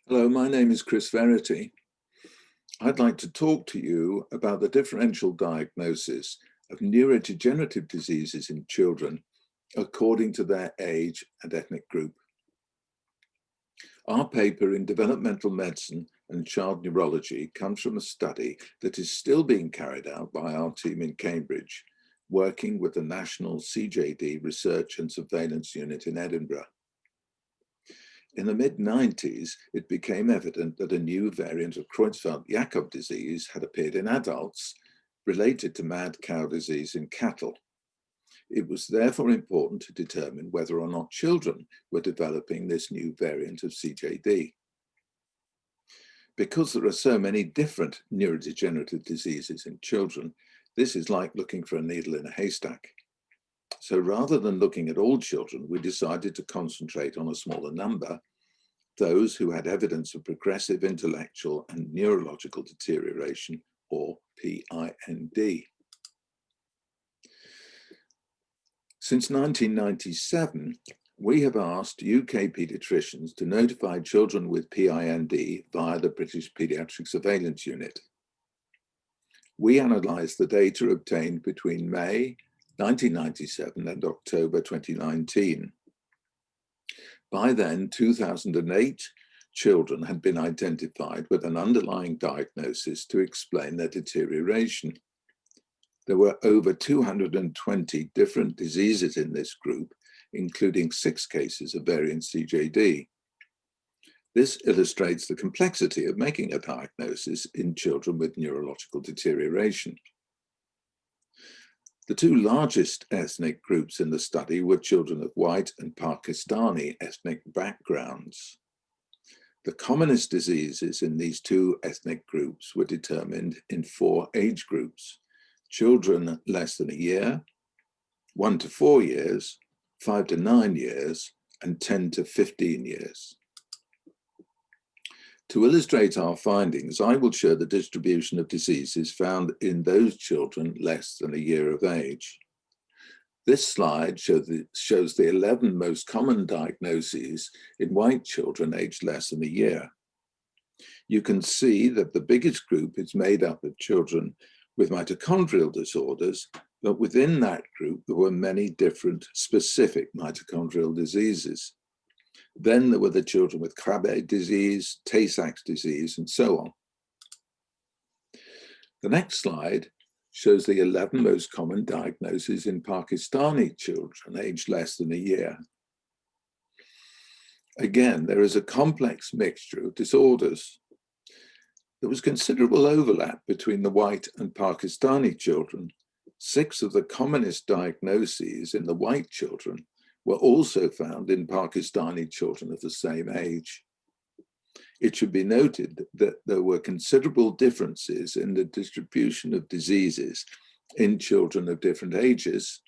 Hello, my name is Chris Verity. I'd like to talk to you about the differential diagnosis of neurodegenerative diseases in children according to their age and ethnic group. Our paper in Developmental Medicine and Child Neurology comes from a study that is still being carried out by our team in Cambridge, working with the National CJD Research and Surveillance Unit in Edinburgh. In the mid-90s, it became evident that a new variant of Creutzfeldt-Jakob disease had appeared in adults, related to mad cow disease in cattle. It was therefore important to determine whether or not children were developing this new variant of CJD. Because there are so many different neurodegenerative diseases in children, this is like looking for a needle in a haystack. So rather than looking at all children, we decided to concentrate on a smaller number, those who had evidence of progressive intellectual and neurological deterioration, or PIND. Since 1997, we have asked UK paediatricians to notify children with PIND via the British Paediatric Surveillance Unit. We analysed the data obtained between May 1997 and October 2019. By then, 2008 children had been identified with an underlying diagnosis to explain their deterioration. There were over 220 different diseases in this group, including 6 cases of variant CJD. This illustrates the complexity of making a diagnosis in children with neurological deterioration. The 2 largest ethnic groups in the study were children of white and Pakistani ethnic backgrounds. The commonest diseases in these 2 ethnic groups were determined in 4 age groups: children less than a year, 1 to 4 years, 5 to 9 years, and 10 to 15 years. To illustrate our findings, I will show the distribution of diseases found in those children less than a year of age. This slide shows the 11 most common diagnoses in white children aged less than a year. You can see that the biggest group is made up of children with mitochondrial disorders, but within that group there were many different specific mitochondrial diseases. Then there were the children with Krabbe disease, Tay-Sachs disease, and so on. The next slide shows the 11 most common diagnoses in Pakistani children aged less than a year. Again, there is a complex mixture of disorders. There was considerable overlap between the white and Pakistani children. 6 of the commonest diagnoses in the white children were also found in Pakistani children of the same age. It should be noted that there were considerable differences in the distribution of diseases in children of different ages,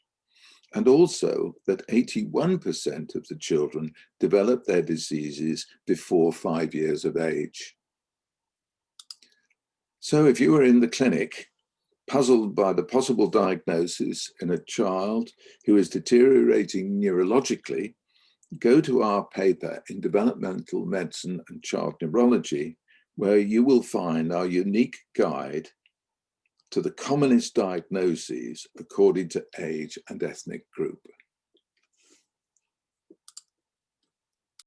and also that 81% of the children developed their diseases before 5 years of age. So if you were in the clinic, puzzled by the possible diagnosis in a child who is deteriorating neurologically, go to our paper in Developmental Medicine and Child Neurology, where you will find our unique guide to the commonest diagnoses according to age and ethnic group.